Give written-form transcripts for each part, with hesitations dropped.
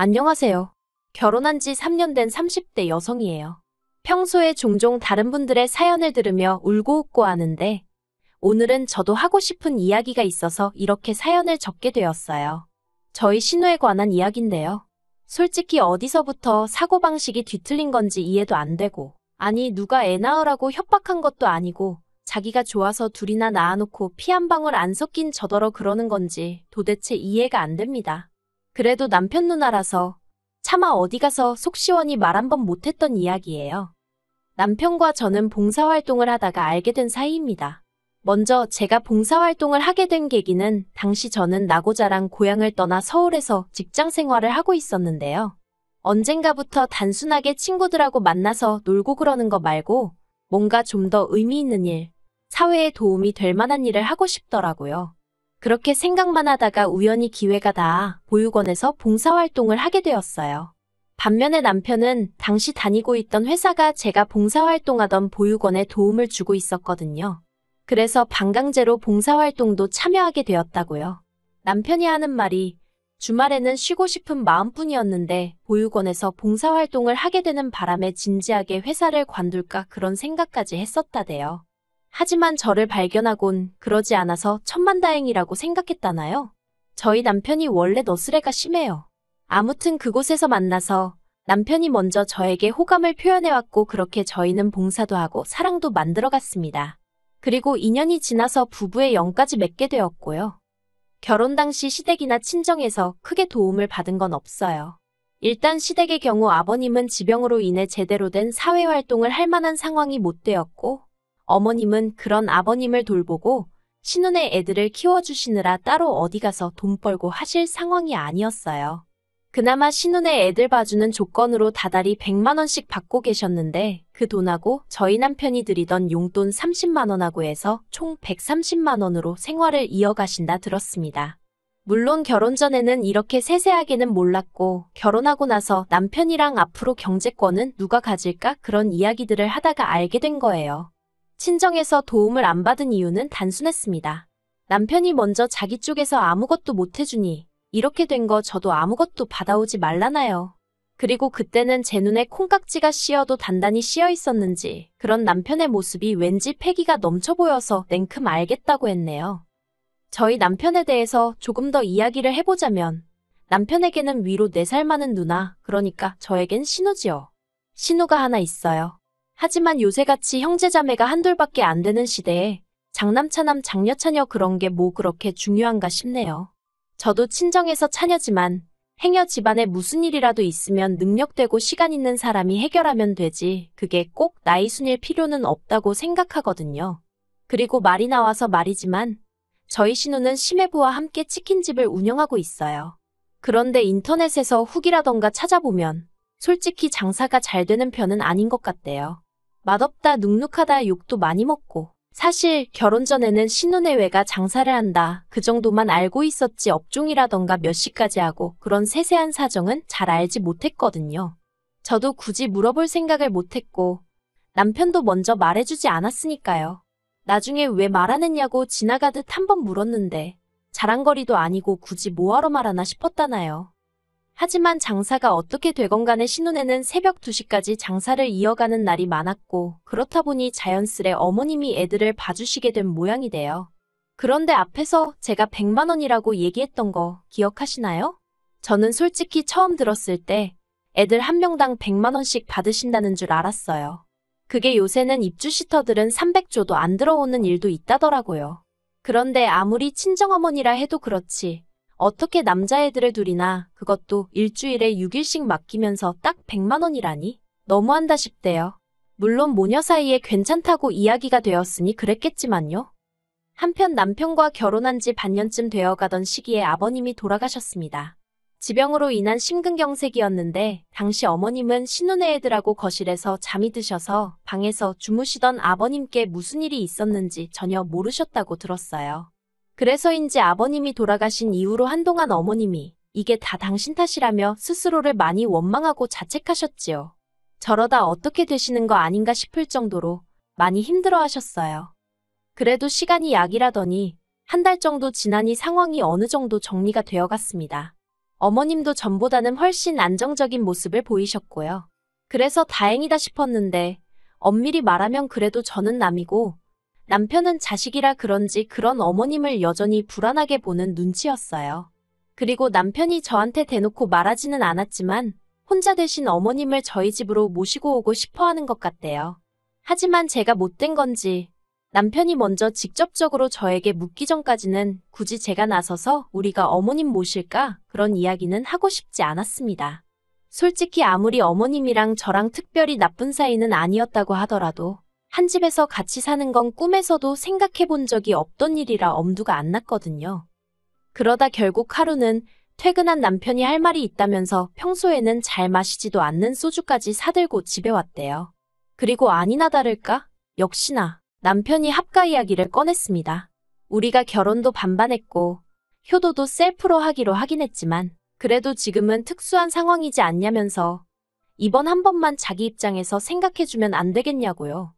안녕하세요. 결혼한 지 3년 된 30대 여성이에요. 평소에 종종 다른 분들의 사연을 들으며 울고 웃고 하는데 오늘은 저도 하고 싶은 이야기가 있어서 이렇게 사연을 적게 되었어요. 저희 신우에 관한 이야기인데요. 솔직히 어디서부터 사고방식이 뒤틀린 건지 이해도 안 되고, 아니 누가 애 낳으라고 협박한 것도 아니고 자기가 좋아서 둘이나 낳아놓고 피 한 방울 안 섞인 저더러 그러는 건지 도대체 이해가 안 됩니다. 그래도 남편 누나라서 차마 어디 가서 속 시원히 말 한 번 못했던 이야기예요. 남편과 저는 봉사활동을 하다가 알게 된 사이입니다. 먼저 제가 봉사활동을 하게 된 계기는 당시 저는 나고 자란 고향을 떠나 서울에서 직장 생활을 하고 있었는데요. 언젠가부터 단순하게 친구들하고 만나서 놀고 그러는 거 말고 뭔가 좀 더 의미 있는 일, 사회에 도움이 될 만한 일을 하고 싶더라고요. 그렇게 생각만 하다가 우연히 기회가 닿아 보육원에서 봉사활동을 하게 되었어요. 반면에 남편은 당시 다니고 있던 회사가 제가 봉사활동하던 보육원에 도움을 주고 있었거든요. 그래서 반강제로 봉사활동도 참여하게 되었다고요. 남편이 하는 말이 주말에는 쉬고 싶은 마음뿐이었는데 보육원에서 봉사활동을 하게 되는 바람에 진지하게 회사를 관둘까 그런 생각까지 했었다대요. 하지만 저를 발견하곤 그러지 않아서 천만다행이라고 생각했다나요? 저희 남편이 원래 너스레가 심해요. 아무튼 그곳에서 만나서 남편이 먼저 저에게 호감을 표현해왔고 그렇게 저희는 봉사도 하고 사랑도 만들어갔습니다. 그리고 2년이 지나서 부부의 영까지 맺게 되었고요. 결혼 당시 시댁이나 친정에서 크게 도움을 받은 건 없어요. 일단 시댁의 경우 아버님은 지병으로 인해 제대로 된 사회활동을 할 만한 상황이 못 되었고 어머님은 그런 아버님을 돌보고 신혼의 애들을 키워주시느라 따로 어디 가서 돈 벌고 하실 상황이 아니었어요. 그나마 신혼의 애들 봐주는 조건으로 다달이 100만 원씩 받고 계셨는데 그 돈하고 저희 남편이 드리던 용돈 30만 원하고 해서 총 130만 원으로 생활을 이어가신다 들었습니다. 물론 결혼 전에는 이렇게 세세하게는 몰랐고 결혼하고 나서 남편이랑 앞으로 경제권은 누가 가질까 그런 이야기들을 하다가 알게 된 거예요. 친정에서 도움을 안 받은 이유는 단순했습니다. 남편이 먼저 자기 쪽에서 아무것도 못 해주니 이렇게 된 거 저도 아무것도 받아오지 말라나요. 그리고 그때는 제 눈에 콩깍지가 씌어도 단단히 씌어 있었는지 그런 남편의 모습이 왠지 패기가 넘쳐 보여서 냉큼 알겠다고 했네요. 저희 남편에 대해서 조금 더 이야기를 해보자면 남편에게는 위로 4살 많은 누나, 그러니까 저에겐 신우지요. 신우가 하나 있어요. 하지만 요새같이 형제자매가 한둘밖에 안 되는 시대에 장남차남 장녀차녀 그런 게 뭐 그렇게 중요한가 싶네요. 저도 친정에서 차녀지만 행여 집안에 무슨 일이라도 있으면 능력되고 시간 있는 사람이 해결하면 되지 그게 꼭 나이 순일 필요는 없다고 생각하거든요. 그리고 말이 나와서 말이지만 저희 신우는 심해부와 함께 치킨집을 운영하고 있어요. 그런데 인터넷에서 후기라던가 찾아보면 솔직히 장사가 잘 되는 편은 아닌 것 같대요. 맛없다 눅눅하다 욕도 많이 먹고 사실 결혼 전에는 신혼예외가 장사를 한다 그 정도만 알고 있었지 업종이라던가 몇 시까지 하고 그런 세세한 사정은 잘 알지 못했거든요. 저도 굳이 물어볼 생각을 못했고 남편도 먼저 말해주지 않았으니까요. 나중에 왜 말 안 했냐고 지나가듯 한번 물었는데 자랑거리도 아니고 굳이 뭐하러 말하나 싶었다나요. 하지만 장사가 어떻게 되건 간에 신혼에는 새벽 2시까지 장사를 이어가는 날이 많았고 그렇다 보니 자연스레 어머님이 애들을 봐주시게 된 모양이 돼요. 그런데 앞에서 제가 100만 원이라고 얘기했던 거 기억하시나요? 저는 솔직히 처음 들었을 때 애들 한 명당 100만 원씩 받으신다는 줄 알았어요. 그게 요새는 입주시터들은 300조도 안 들어오는 일도 있다더라고요. 그런데 아무리 친정어머니라 해도 그렇지 어떻게 남자애들을 둘이나 그것도 일주일에 6일씩 맡기면서 딱 100만 원이라니? 너무한다 싶대요. 물론 모녀 사이에 괜찮다고 이야기가 되었으니 그랬겠지만요. 한편 남편과 결혼한 지 반년쯤 되어가던 시기에 아버님이 돌아가셨습니다. 지병으로 인한 심근경색이었는데 당시 어머님은 신혼의 애들하고 거실에서 잠이 드셔서 방에서 주무시던 아버님께 무슨 일이 있었는지 전혀 모르셨다고 들었어요. 그래서인지 아버님이 돌아가신 이후로 한동안 어머님이 이게 다 당신 탓이라며 스스로를 많이 원망하고 자책하셨지요. 저러다 어떻게 되시는 거 아닌가 싶을 정도로 많이 힘들어하셨어요. 그래도 시간이 약이라더니 한 달 정도 지나니 상황이 어느 정도 정리가 되어갔습니다. 어머님도 전보다는 훨씬 안정적인 모습을 보이셨고요. 그래서 다행이다 싶었는데 엄밀히 말하면 그래도 저는 남이고 남편은 자식이라 그런지 그런 어머님을 여전히 불안하게 보는 눈치였어요. 그리고 남편이 저한테 대놓고 말하지는 않았지만 혼자 되신 어머님을 저희 집으로 모시고 오고 싶어 하는 것 같대요. 하지만 제가 못된 건지 남편이 먼저 직접적으로 저에게 묻기 전까지는 굳이 제가 나서서 우리가 어머님 모실까 그런 이야기는 하고 싶지 않았습니다. 솔직히 아무리 어머님이랑 저랑 특별히 나쁜 사이는 아니었다고 하더라도 한 집에서 같이 사는 건 꿈에서도 생각해 본 적이 없던 일이라 엄두가 안 났거든요. 그러다 결국 하루는 퇴근한 남편이 할 말이 있다면서 평소에는 잘 마시지도 않는 소주까지 사들고 집에 왔대요. 그리고 아니나 다를까? 역시나 남편이 합가 이야기를 꺼냈습니다. 우리가 결혼도 반반했고 효도도 셀프로 하기로 하긴 했지만 그래도 지금은 특수한 상황이지 않냐면서 이번 한 번만 자기 입장에서 생각해주면 안 되겠냐고요.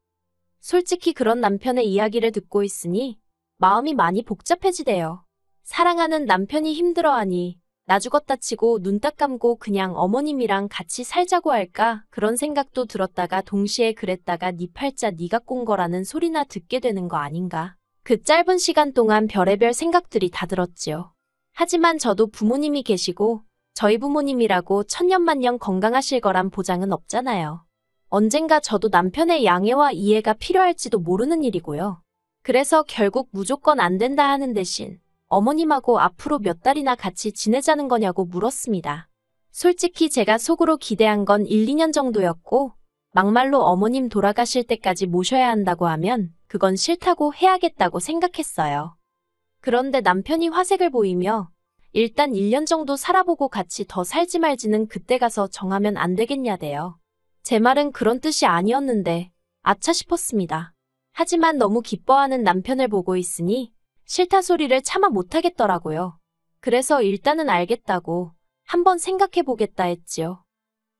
솔직히 그런 남편의 이야기를 듣고 있으니 마음이 많이 복잡해지대요. 사랑하는 남편이 힘들어하니 나 죽었다 치고 눈 딱 감고 그냥 어머님이랑 같이 살자고 할까 그런 생각도 들었다가 동시에 그랬다가 네 팔자 네가 꼰 거라는 소리나 듣게 되는 거 아닌가. 그 짧은 시간 동안 별의별 생각들이 다 들었지요. 하지만 저도 부모님이 계시고 저희 부모님이라고 천년만년 건강하실 거란 보장은 없잖아요. 언젠가 저도 남편의 양해와 이해가 필요할지도 모르는 일이고요. 그래서 결국 무조건 안 된다 하는 대신 어머님하고 앞으로 몇 달이나 같이 지내자는 거냐고 물었습니다. 솔직히 제가 속으로 기대한 건 1, 2년 정도였고 막말로 어머님 돌아가실 때까지 모셔야 한다고 하면 그건 싫다고 해야겠다고 생각했어요. 그런데 남편이 화색을 보이며 일단 1년 정도 살아보고 같이 더 살지 말지는 그때 가서 정하면 안 되겠냐대요. 제 말은 그런 뜻이 아니었는데 아차 싶었습니다. 하지만 너무 기뻐하는 남편을 보고 있으니 싫다 소리를 차마 못하겠더라고요. 그래서 일단은 알겠다고 한번 생각해보겠다 했지요.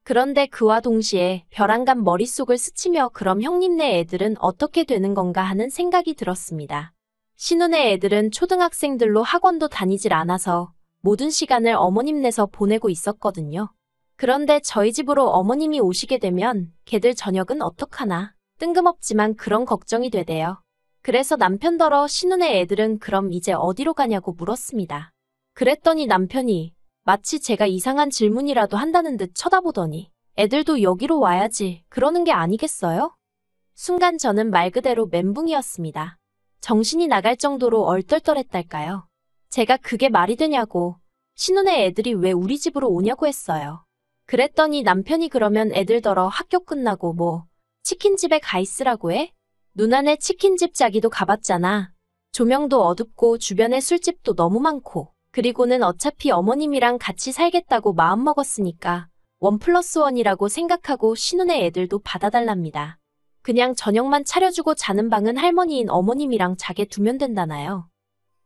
그런데 그와 동시에 벼랑간 머릿속을 스치며 그럼 형님네 애들은 어떻게 되는 건가 하는 생각이 들었습니다. 신혼의 애들은 초등학생들로 학원도 다니질 않아서 모든 시간을 어머님네서 보내고 있었거든요. 그런데 저희 집으로 어머님이 오시게 되면 걔들 저녁은 어떡하나 뜬금없지만 그런 걱정이 되대요. 그래서 남편더러 신혼의 애들은 그럼 이제 어디로 가냐고 물었습니다. 그랬더니 남편이 마치 제가 이상한 질문이라도 한다는 듯 쳐다보더니 애들도 여기로 와야지 그러는 게 아니겠어요? 순간 저는 말 그대로 멘붕이었습니다. 정신이 나갈 정도로 얼떨떨했달까요? 제가 그게 말이 되냐고 신혼의 애들이 왜 우리 집으로 오냐고 했어요. 그랬더니 남편이 그러면 애들더러 학교 끝나고 뭐 치킨집에 가 있으라고 해? 누나네 치킨집 자기도 가봤잖아. 조명도 어둡고 주변에 술집도 너무 많고 그리고는 어차피 어머님이랑 같이 살겠다고 마음먹었으니까 1+1이라고 생각하고 신혼의 애들도 받아달랍니다. 그냥 저녁만 차려주고 자는 방은 할머니인 어머님이랑 자게 두면 된다나요.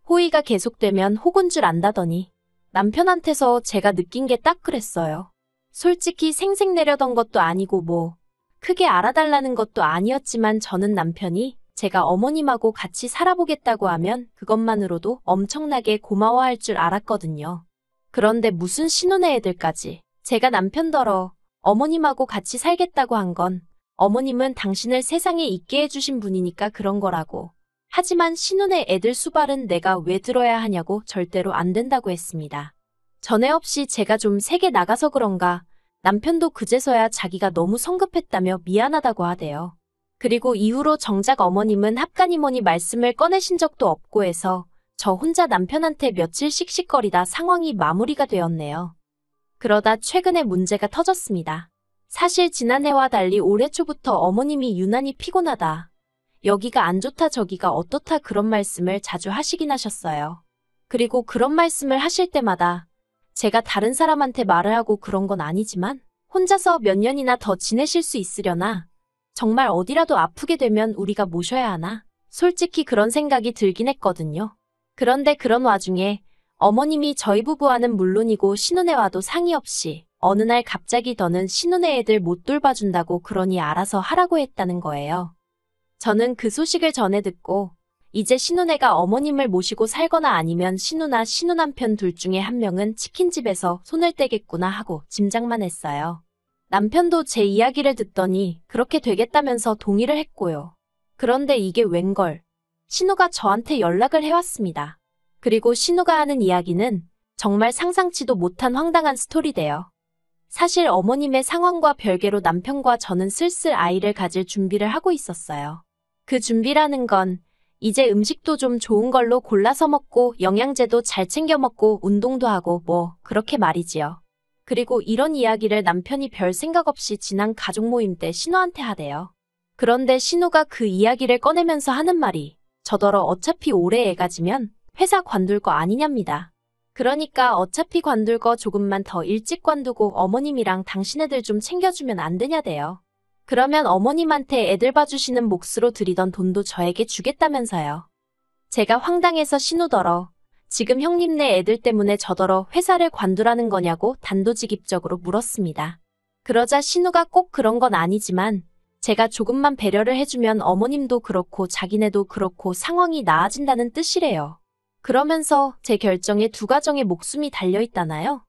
호의가 계속되면 혹은 줄 안다더니 남편한테서 제가 느낀 게 딱 그랬어요. 솔직히 생색 내려던 것도 아니고 뭐 크게 알아달라는 것도 아니었지만 저는 남편이 제가 어머님하고 같이 살아보겠다고 하면 그것만으로도 엄청나게 고마워할 줄 알았거든요. 그런데 무슨 신혼의 애들까지 제가 남편더러 어머님하고 같이 살겠다고 한 건 어머님은 당신을 세상에 있게 해주신 분이니까 그런 거라고. 하지만 신혼의 애들 수발은 내가 왜 들어야 하냐고 절대로 안 된다고 했습니다. 전에 없이 제가 좀 세게 나가서 그런가 남편도 그제서야 자기가 너무 성급했다며 미안하다고 하대요. 그리고 이후로 정작 어머님은 합가니머니 말씀을 꺼내신 적도 없고 해서 저 혼자 남편한테 며칠 씩씩거리다 상황이 마무리가 되었네요. 그러다 최근에 문제가 터졌습니다. 사실 지난해와 달리 올해 초부터 어머님이 유난히 피곤하다. 여기가 안 좋다 저기가 어떻다 그런 말씀을 자주 하시긴 하셨어요. 그리고 그런 말씀을 하실 때마다 제가 다른 사람한테 말을 하고 그런 건 아니지만 혼자서 몇 년이나 더 지내실 수 있으려나 정말 어디라도 아프게 되면 우리가 모셔야 하나 솔직히 그런 생각이 들긴 했거든요. 그런데 그런 와중에 어머님이 저희 부부와는 물론이고 신혼애와도 상의 없이 어느 날 갑자기 더는 신혼애 애들 못 돌봐준다고 그러니 알아서 하라고 했다는 거예요. 저는 그 소식을 전해 듣고 이제 신우네가 어머님을 모시고 살거나 아니면 신우나 신우 남편 둘 중에 한 명은 치킨집에서 손을 떼겠구나 하고 짐작만 했어요. 남편도 제 이야기를 듣더니 그렇게 되겠다면서 동의를 했고요. 그런데 이게 웬걸. 신우가 저한테 연락을 해왔습니다. 그리고 신우가 하는 이야기는 정말 상상치도 못한 황당한 스토리대요. 사실 어머님의 상황과 별개로 남편과 저는 슬슬 아이를 가질 준비를 하고 있었어요. 그 준비라는 건 이제 음식도 좀 좋은 걸로 골라서 먹고 영양제도 잘 챙겨 먹고 운동도 하고 뭐 그렇게 말이지요. 그리고 이런 이야기를 남편이 별 생각 없이 지난 가족 모임 때 신우한테 하대요. 그런데 신우가 그 이야기를 꺼내면서 하는 말이 저더러 어차피 올해 애가 지면 회사 관둘 거 아니냐입니다. 그러니까 어차피 관둘 거 조금만 더 일찍 관두고 어머님이랑 당신애들 좀 챙겨주면 안 되냐대요. 그러면 어머님한테 애들 봐주시는 몫으로 드리던 돈도 저에게 주겠다면서요. 제가 황당해서 신우더러 지금 형님네 애들 때문에 저더러 회사를 관두라는 거냐고 단도직입적으로 물었습니다. 그러자 신우가 꼭 그런 건 아니지만 제가 조금만 배려를 해주면 어머님도 그렇고 자기네도 그렇고 상황이 나아진다는 뜻이래요. 그러면서 제 결정에 두 가정의 목숨이 달려있다나요?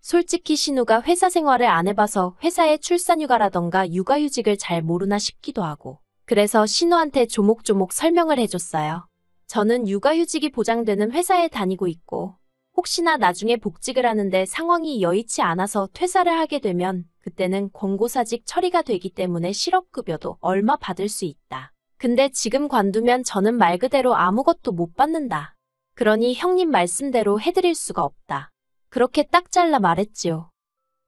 솔직히 신우가 회사 생활을 안 해봐서 회사의 출산휴가라던가 육아휴직을 잘 모르나 싶기도 하고 그래서 신우한테 조목조목 설명을 해줬어요. 저는 육아휴직이 보장되는 회사에 다니고 있고 혹시나 나중에 복직을 하는데 상황이 여의치 않아서 퇴사를 하게 되면 그때는 권고사직 처리가 되기 때문에 실업급여도 얼마 받을 수 있다. 근데 지금 관두면 저는 말 그대로 아무것도 못 받는다. 그러니 형님 말씀대로 해드릴 수가 없다. 그렇게 딱 잘라 말했지요.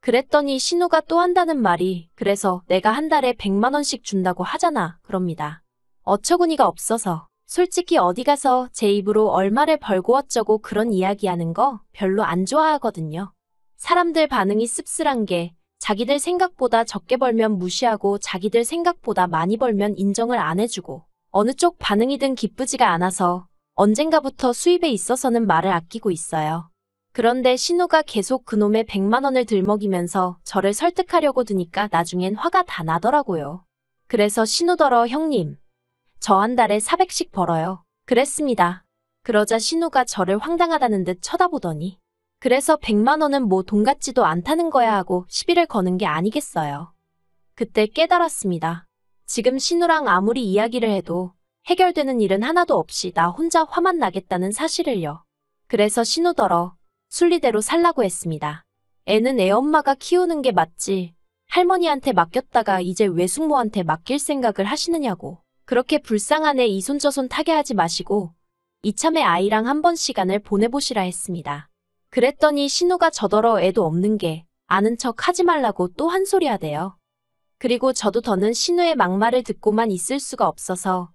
그랬더니 신우가 또 한다는 말이 그래서 내가 한 달에 100만 원씩 준다고 하잖아 그럽니다. 어처구니가 없어서 솔직히 어디 가서 제 입으로 얼마를 벌고 어쩌고 그런 이야기하는 거 별로 안 좋아하거든요. 사람들 반응이 씁쓸한 게 자기들 생각보다 적게 벌면 무시하고 자기들 생각보다 많이 벌면 인정을 안 해주고 어느 쪽 반응이든 기쁘지가 않아서 언젠가부터 수입에 있어서는 말을 아끼고 있어요. 그런데 신우가 계속 그놈의 100만 원을 들먹이면서 저를 설득하려고 드니까 나중엔 화가 다 나더라고요. 그래서 신우더러 형님, 저 한 달에 400씩 벌어요. 그랬습니다. 그러자 신우가 저를 황당하다는 듯 쳐다보더니 그래서 100만 원은 뭐 돈 같지도 않다는 거야 하고 시비를 거는 게 아니겠어요. 그때 깨달았습니다. 지금 신우랑 아무리 이야기를 해도 해결되는 일은 하나도 없이 나 혼자 화만 나겠다는 사실을요. 그래서 신우더러 순리대로 살라고 했습니다. 애는 애 엄마가 키우는 게 맞지. 할머니한테 맡겼다가 이제 외숙모한테 맡길 생각을 하시느냐고. 그렇게 불쌍한 애 이손저손 타게 하지 마시고 이참에 아이랑 한번 시간을 보내보시라 했습니다. 그랬더니 신우가 저더러 애도 없는 게 아는 척 하지 말라고 또 한 소리 하대요. 그리고 저도 더는 신우의 막말을 듣고만 있을 수가 없어서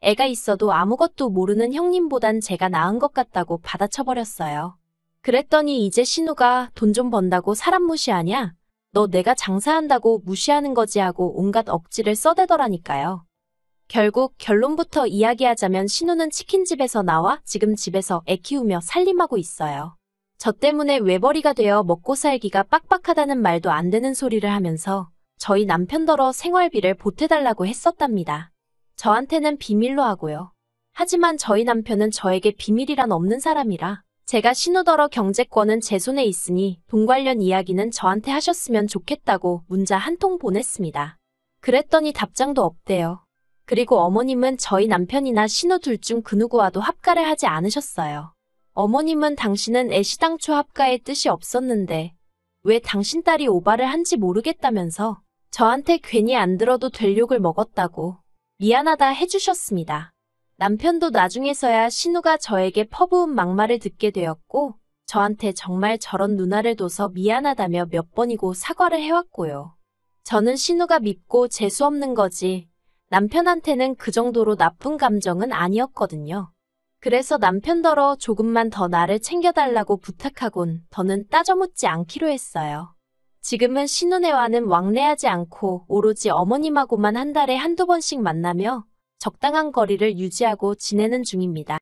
애가 있어도 아무것도 모르는 형님보단 제가 나은 것 같다고 받아쳐버렸어요. 그랬더니 이제 신우가 돈 좀 번다고 사람 무시하냐? 너 내가 장사한다고 무시하는 거지 하고 온갖 억지를 써대더라니까요. 결국 결론부터 이야기하자면 신우는 치킨집에서 나와 지금 집에서 애 키우며 살림하고 있어요. 저 때문에 외벌이가 되어 먹고 살기가 빡빡하다는 말도 안 되는 소리를 하면서 저희 남편더러 생활비를 보태달라고 했었답니다. 저한테는 비밀로 하고요. 하지만 저희 남편은 저에게 비밀이란 없는 사람이라 제가 신우더러 경제권은 제 손에 있으니 돈 관련 이야기는 저한테 하셨으면 좋겠다고 문자 한 통 보냈습니다. 그랬더니 답장도 없대요. 그리고 어머님은 저희 남편이나 신우 둘 중 그 누구와도 합가를 하지 않으셨어요. 어머님은 당신은 애시당초 합가의 뜻이 없었는데 왜 당신 딸이 오바를 한지 모르겠다면서 저한테 괜히 안 들어도 될 욕을 먹었다고 미안하다 해주셨습니다. 남편도 나중에서야 신우가 저에게 퍼부은 막말을 듣게 되었고 저한테 정말 저런 누나를 둬서 미안하다며 몇 번이고 사과를 해왔고요. 저는 신우가 밉고 재수없는 거지 남편한테는 그 정도로 나쁜 감정은 아니었거든요. 그래서 남편더러 조금만 더 나를 챙겨달라고 부탁하곤 더는 따져묻지 않기로 했어요. 지금은 신우네와는 왕래하지 않고 오로지 어머님하고만 한 달에 한두 번씩 만나며 적당한 거리를 유지하고 지내는 중입니다.